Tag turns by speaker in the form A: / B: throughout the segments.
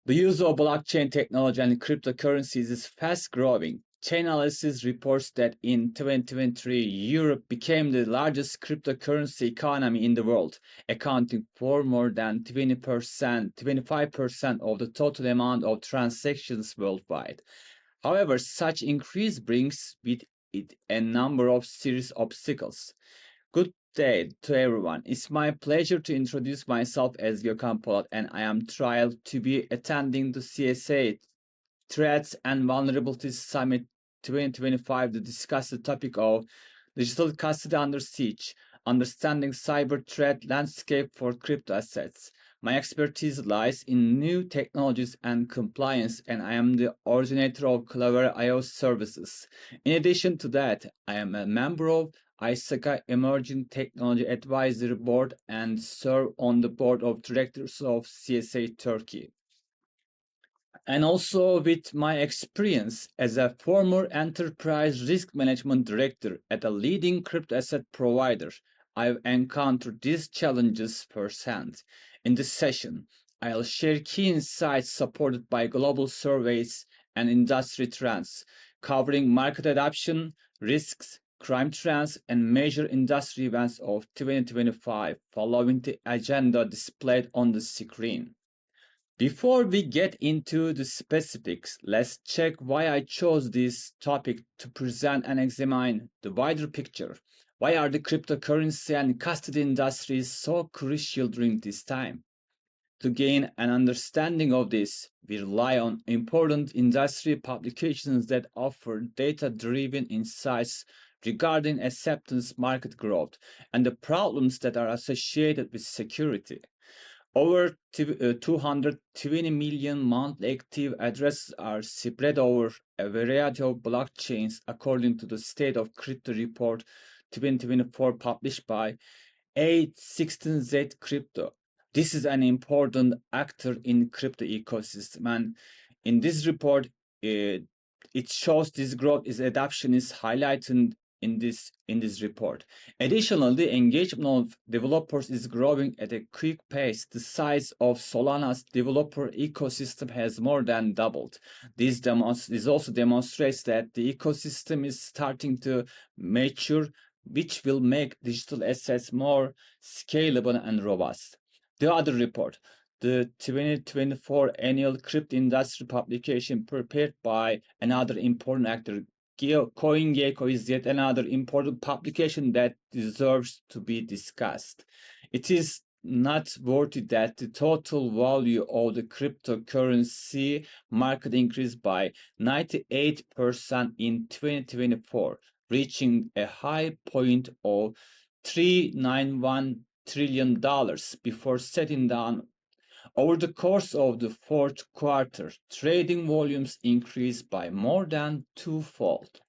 A: The use of blockchain technology and cryptocurrencies is fast growing. Chainalysis reports that in 2023, Europe became the largest cryptocurrency economy in the world, accounting for more than 25% of the total amount of transactions worldwide. However, such increase brings with it a number of serious obstacles. Good day to everyone. It's my pleasure to introduce myself as Gökhan Polat, and I am thrilled to be attending the CSA Threats and Vulnerabilities Summit 2025 to discuss the topic of digital custody under siege, understanding cyber threat landscape for crypto assets. My expertise lies in new technologies and compliance, and I am the originator of Clever.io services. In addition to that, I am a member of ISACA Emerging Technology Advisory Board and serve on the board of directors of CSA Turkey. And also with my experience as a former enterprise risk management director at a leading crypto asset provider, I've encountered these challenges firsthand. In this session, I'll share key insights supported by global surveys and industry trends, covering market adoption, risks, crime trends, and major industry events of 2025, following the agenda displayed on the screen. Before we get into the specifics, let's check why I chose this topic to present and examine the wider picture. Why are the cryptocurrency and custody industries so crucial during this time? To gain an understanding of this, we rely on important industry publications that offer data-driven insights regarding acceptance, market growth, and the problems that are associated with security. Over 220 million monthly active addresses are spread over a variety of blockchains, according to the State of Crypto Report 2024 published by A16Z Crypto. This is an important actor in crypto ecosystem, and in this report, it shows this growth is adoption is highlighted in this report. Additionally, engagement of developers is growing at a quick pace. The size of Solana's developer ecosystem has more than doubled. This also demonstrates that the ecosystem is starting to mature, which will make digital assets more scalable and robust. The other report, the 2024 annual crypto industry publication prepared by another important actor, CoinGecko, is yet another important publication that deserves to be discussed. It is noteworthy that the total value of the cryptocurrency market increased by 98% in 2024, reaching a high point of $391 trillion before setting down. Over the course of the fourth quarter, trading volumes increased by more than twofold,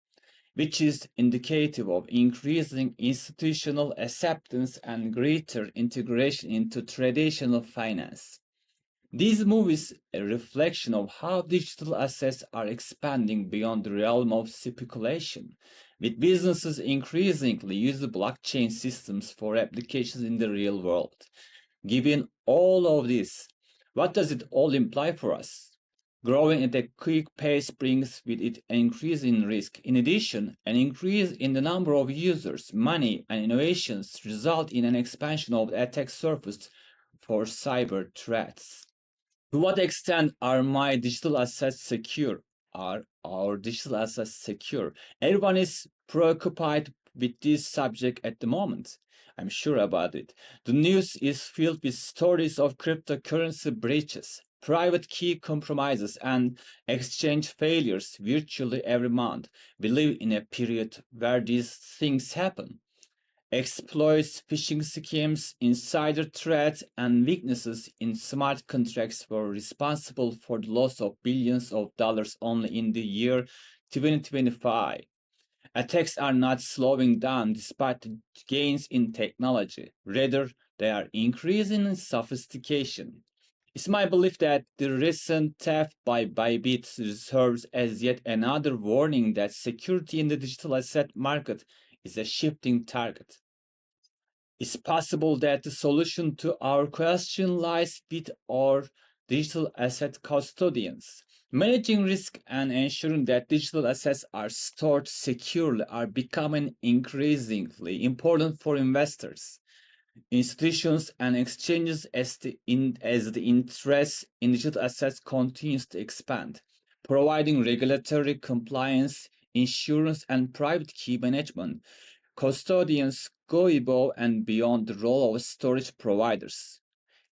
A: which is indicative of increasing institutional acceptance and greater integration into traditional finance. These movies a reflection of how digital assets are expanding beyond the realm of speculation, with businesses increasingly using blockchain systems for applications in the real world. Given all of this, what does it all imply for us? Growing at a quick pace brings with it an increase in risk. In addition, an increase in the number of users, money, and innovations result in an expansion of the attack surface for cyber threats. To what extent are my digital assets secure? Are our digital assets secure? Everyone is preoccupied with this subject at the moment. I'm sure about it. The news is filled with stories of cryptocurrency breaches, private key compromises, and exchange failures virtually every month. We live in a period where these things happen. Exploits, phishing schemes, insider threats, and weaknesses in smart contracts were responsible for the loss of billions of dollars only in the year 2025. Attacks are not slowing down despite the gains in technology. Rather, they are increasing in sophistication. It's my belief that the recent theft by Bybit serves as yet another warning that security in the digital asset market is a shifting target. It's possible that the solution to our question lies with our digital asset custodians. Managing risk and ensuring that digital assets are stored securely are becoming increasingly important for investors, institutions, and exchanges as the interest in digital assets continues to expand, providing regulatory compliance, insurance, and private key management. Custodians go above and beyond the role of storage providers.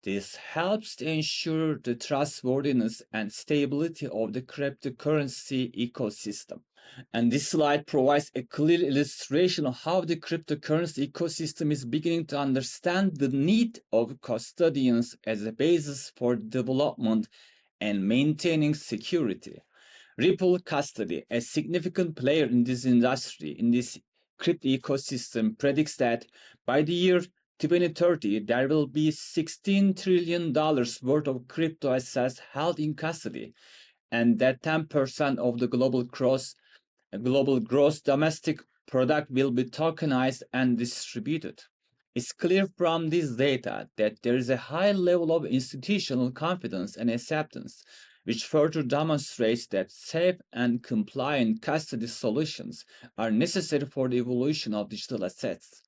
A: This helps to ensure the trustworthiness and stability of the cryptocurrency ecosystem. And this slide provides a clear illustration of how the cryptocurrency ecosystem is beginning to understand the need of custodians as a basis for development and maintaining security. Ripple Custody, a significant player in this industry, in this crypto ecosystem, predicts that by the year 2030, there will be $16 trillion worth of crypto assets held in custody, and that 10% of the global gross domestic product will be tokenized and distributed. It's clear from this data that there is a high level of institutional confidence and acceptance, which further demonstrates that safe and compliant custody solutions are necessary for the evolution of digital assets.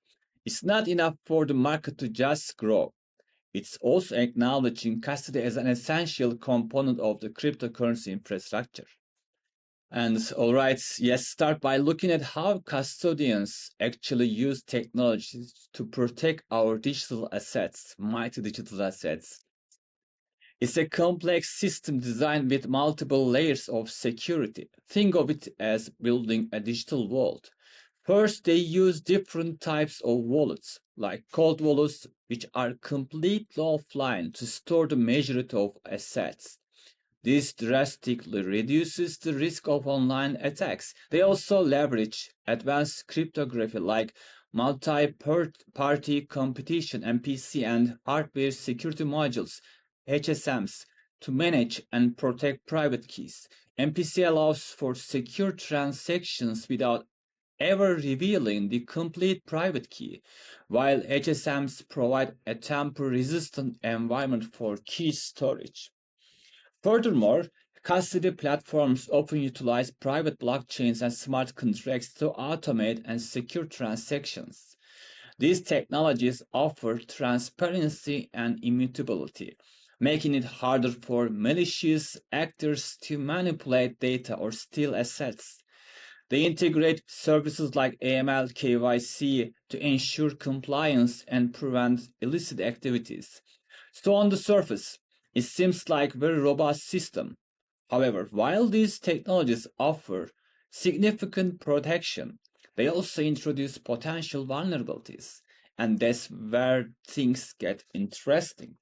A: It's not enough for the market to just grow. It's also acknowledging custody as an essential component of the cryptocurrency infrastructure. And all right, yes, start by looking at how custodians actually use technologies to protect our digital assets, mighty digital assets. It's a complex system designed with multiple layers of security. Think of it as building a digital vault. First, they use different types of wallets, like cold wallets, which are completely offline to store the majority of assets. This drastically reduces the risk of online attacks. They also leverage advanced cryptography like multi-party competition (MPC) and hardware security modules (HSMs) to manage and protect private keys. MPC allows for secure transactions without ever revealing the complete private key, while HSMs provide a tamper-resistant environment for key storage. Furthermore, custody platforms often utilize private blockchains and smart contracts to automate and secure transactions. These technologies offer transparency and immutability, making it harder for malicious actors to manipulate data or steal assets. They integrate services like AML KYC to ensure compliance and prevent illicit activities. So on the surface, it seems like a very robust system. However, while these technologies offer significant protection, they also introduce potential vulnerabilities. And that's where things get interesting.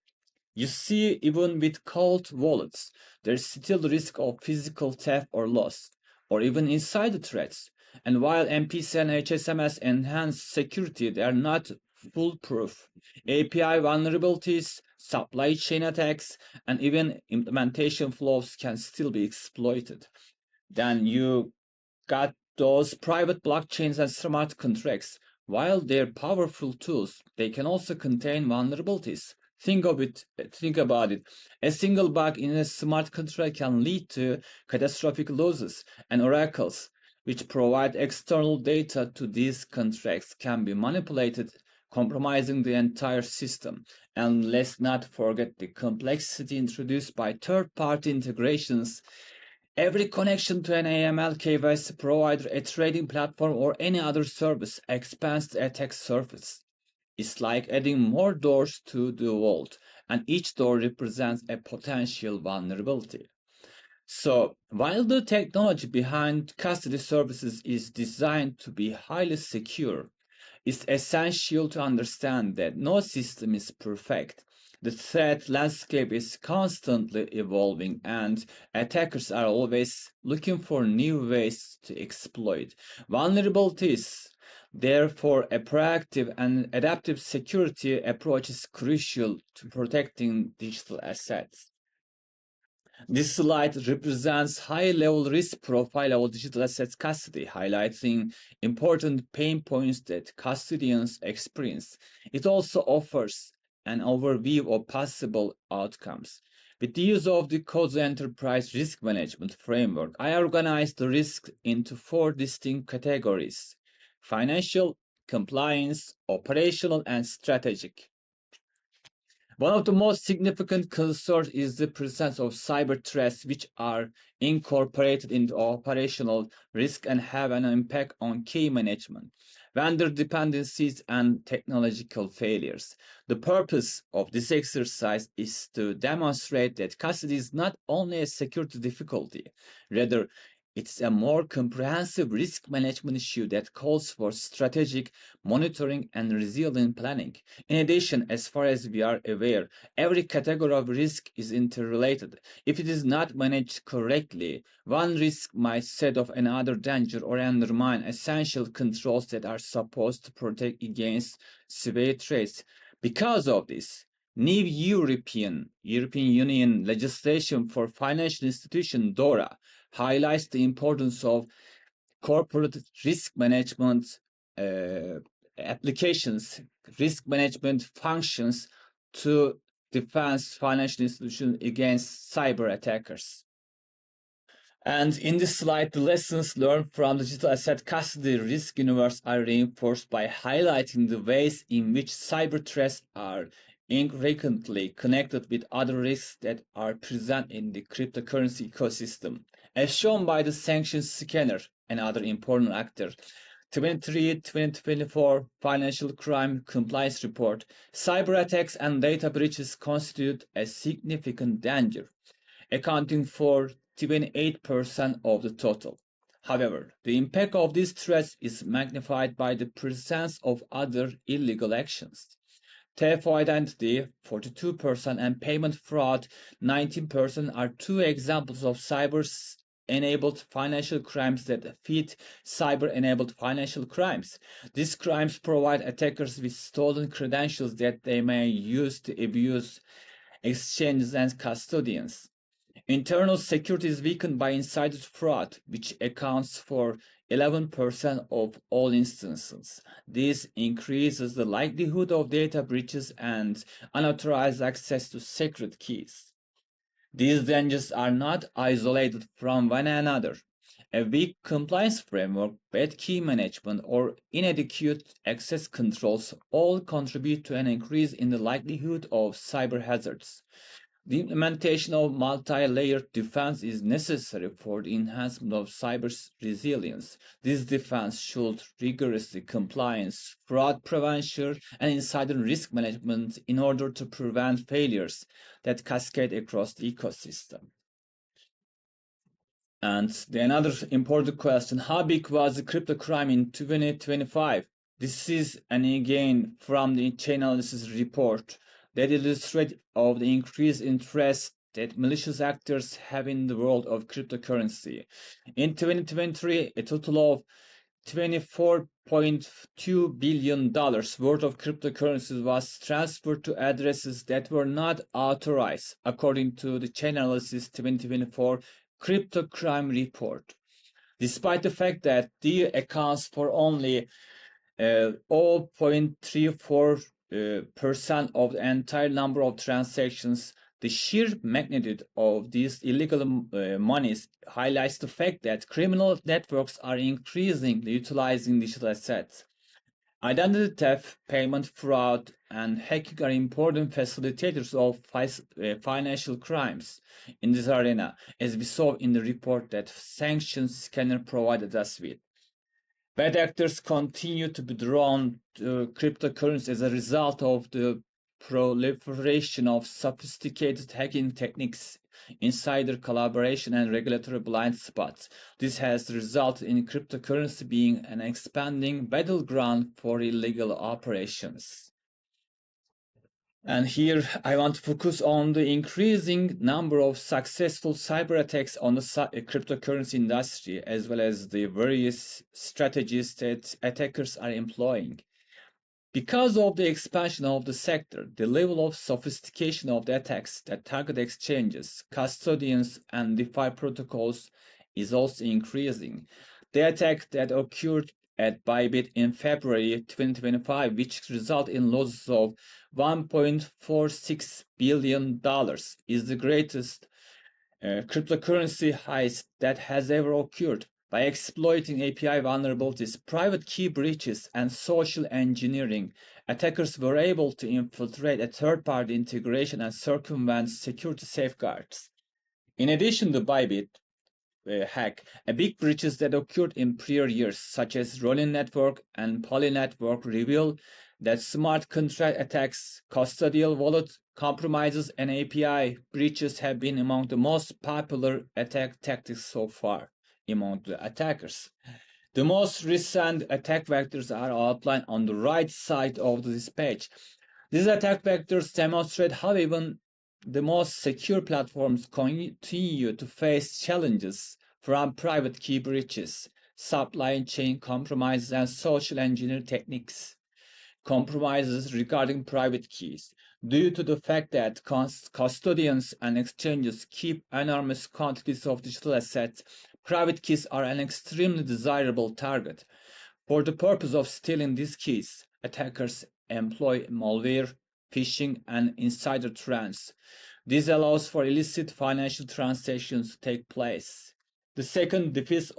A: You see, even with cold wallets, there's still risk of physical theft or loss, or even insider threats. And while MPC and HSMS enhance security, they are not foolproof. API vulnerabilities, supply chain attacks, and even implementation flaws can still be exploited. Then you got those private blockchains and smart contracts. While they're powerful tools, they can also contain vulnerabilities. Think about it. A single bug in a smart contract can lead to catastrophic losses, and oracles, which provide external data to these contracts, can be manipulated, compromising the entire system. And let's not forget the complexity introduced by third-party integrations. Every connection to an AML KYC provider, a trading platform, or any other service expands the attack surface. It's like adding more doors to the vault, and each door represents a potential vulnerability. So, while the technology behind custody services is designed to be highly secure, it's essential to understand that no system is perfect. The threat landscape is constantly evolving, and attackers are always looking for new ways to exploit vulnerabilities. Therefore, a proactive and adaptive security approach is crucial to protecting digital assets. This slide represents high-level risk profile of digital assets custody, highlighting important pain points that custodians experience. It also offers an overview of possible outcomes. With the use of the COSO Enterprise Risk Management Framework, I organized the risks into four distinct categories: financial, compliance, operational, and strategic. One of the most significant concerns is the presence of cyber threats which are incorporated into operational risk and have an impact on key management, vendor dependencies, and technological failures. The purpose of this exercise is to demonstrate that custody is not only a security difficulty, rather it's a more comprehensive risk management issue that calls for strategic monitoring and resilient planning. In addition, as far as we are aware, every category of risk is interrelated. If it is not managed correctly, one risk might set off another danger or undermine essential controls that are supposed to protect against severe threats. Because of this, new European Union legislation for financial institutions (DORA) highlights the importance of corporate risk management applications, risk management functions to defend financial institutions against cyber attackers. And in this slide, the lessons learned from digital asset custody risk universe are reinforced by highlighting the ways in which cyber threats are frequently connected with other risks that are present in the cryptocurrency ecosystem. As shown by the sanctions scanner, another important actor, 2023-2024 Financial Crime Compliance Report, cyber attacks and data breaches constitute a significant danger, accounting for 28% of the total. However, the impact of these threats is magnified by the presence of other illegal actions. Theft of identity, 42%, and payment fraud, 19%, are two examples of cyber-enabled financial crimes that feed cyber-enabled financial crimes. These crimes provide attackers with stolen credentials that they may use to abuse exchanges and custodians. Internal security is weakened by insider fraud, which accounts for 11% of all instances. This increases the likelihood of data breaches and unauthorized access to secret keys. These dangers are not isolated from one another. A weak compliance framework, bad key management, or inadequate access controls all contribute to an increase in the likelihood of cyber hazards. The implementation of multi-layered defense is necessary for the enhancement of cyber resilience. This defense should rigorously compliance, fraud prevention, and insider risk management in order to prevent failures that cascade across the ecosystem. And another important question, how big was the crypto crime in 2025? This is, and again, from the chain analysis report that illustrates of the increased interest that malicious actors have in the world of cryptocurrency. In 2023, a total of $24.2 billion worth of cryptocurrencies was transferred to addresses that were not authorized, according to the Chain Analysis 2024 Crypto Crime Report. Despite the fact that the accounts for only 0.34% of the entire number of transactions, the sheer magnitude of these illegal monies highlights the fact that criminal networks are increasingly utilizing digital assets. Identity theft, payment fraud, and hacking are important facilitators of financial crimes in this arena, as we saw in the report that sanctions scanner provided us with. Bad actors continue to be drawn to cryptocurrency as a result of the proliferation of sophisticated hacking techniques, insider collaboration, and regulatory blind spots. This has resulted in cryptocurrency being an expanding battleground for illegal operations. And here I want to focus on the increasing number of successful cyber attacks on the cryptocurrency industry, as well as the various strategies that attackers are employing. Because of the expansion of the sector, the level of sophistication of the attacks that target exchanges, custodians, and DeFi protocols is also increasing. The attack that occurred at Bybit in February 2025, which resulted in losses of $1.46 billion, is the greatest cryptocurrency heist that has ever occurred. By exploiting API vulnerabilities, private key breaches, and social engineering, attackers were able to infiltrate a third-party integration and circumvent security safeguards. In addition to Bybit hack, big breaches that occurred in prior years, such as Rollin Network and Poly Network, reveal that smart contract attacks, custodial wallet compromises, and API breaches have been among the most popular attack tactics so far among the attackers. The most recent attack vectors are outlined on the right side of this page. These attack vectors demonstrate how even the most secure platforms continue to face challenges from private key breaches, supply chain compromises, and social engineering techniques. Compromises regarding private keys, due to the fact that custodians and exchanges keep enormous quantities of digital assets. Private keys are an extremely desirable target. For the purpose of stealing these keys, attackers employ malware, phishing, and insider trends. This allows for illicit financial transactions to take place. The second defense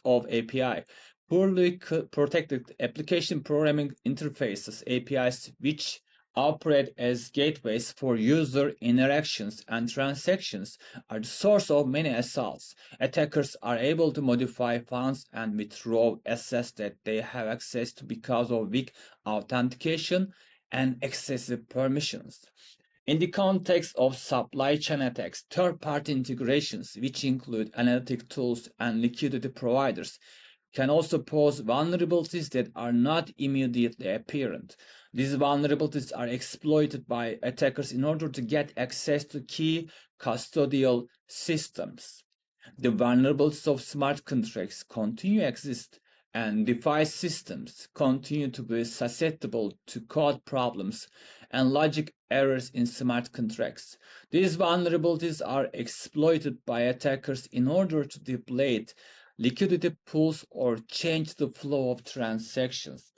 A: of API. Poorly protected application programming interfaces, APIs, which operate as gateways for user interactions and transactions, are the source of many assaults. Attackers are able to modify funds and withdraw assets that they have access to because of weak authentication and excessive permissions. In the context of supply chain attacks, third-party integrations, which include analytic tools and liquidity providers, can also pose vulnerabilities that are not immediately apparent. These vulnerabilities are exploited by attackers in order to get access to key custodial systems. The vulnerabilities of smart contracts continue to exist, and DeFi systems continue to be susceptible to code problems and logic errors in smart contracts. These vulnerabilities are exploited by attackers in order to deplete liquidity pools or change the flow of transactions.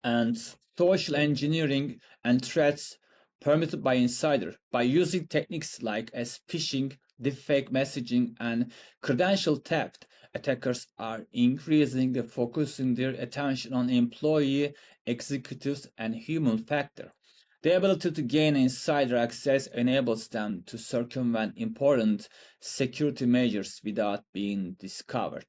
A: And social engineering and threats permitted by insider. By using techniques like as phishing, deepfake messaging, and credential theft, attackers are increasingly focusing their attention on employee, executives, and human factor. The ability to gain insider access enables them to circumvent important security measures without being discovered.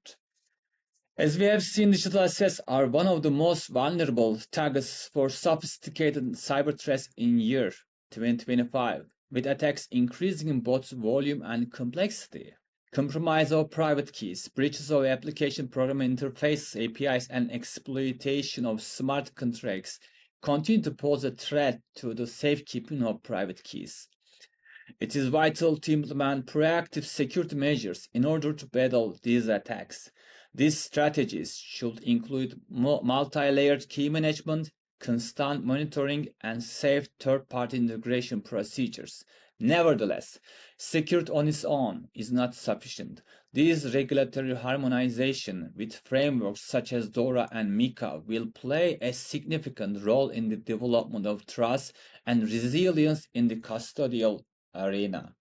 A: As we have seen, digital assets are one of the most vulnerable targets for sophisticated cyber threats in year 2025, with attacks increasing in both volume and complexity. Compromise of private keys, breaches of application program interfaces, APIs, and exploitation of smart contracts continue to pose a threat to the safekeeping of private keys. It is vital to implement proactive security measures in order to battle these attacks. These strategies should include multi-layered key management, constant monitoring, and safe third-party integration procedures. Nevertheless, security on its own is not sufficient. This regulatory harmonization with frameworks such as DORA and MiCA will play a significant role in the development of trust and resilience in the custodial arena.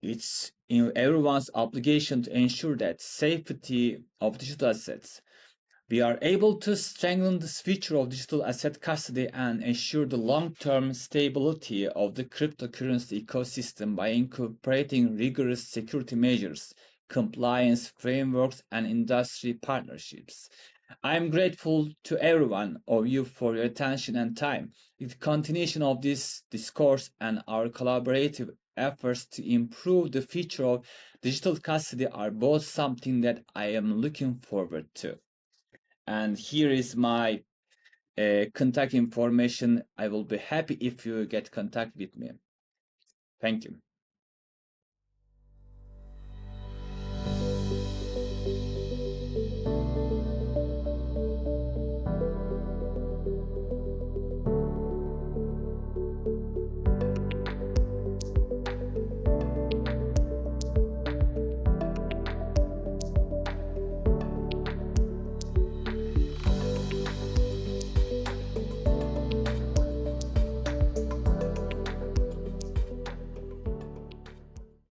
A: It's in everyone's obligation to ensure that safety of digital assets. We are able to strengthen the future of digital asset custody and ensure the long-term stability of the cryptocurrency ecosystem by incorporating rigorous security measures, compliance frameworks, and industry partnerships. I am grateful to everyone of you for your attention and time. The continuation of this discourse and our collaborative efforts to improve the future of digital custody are both something that I am looking forward to. And here is my contact information. I will be happy if you get contact with me. Thank you.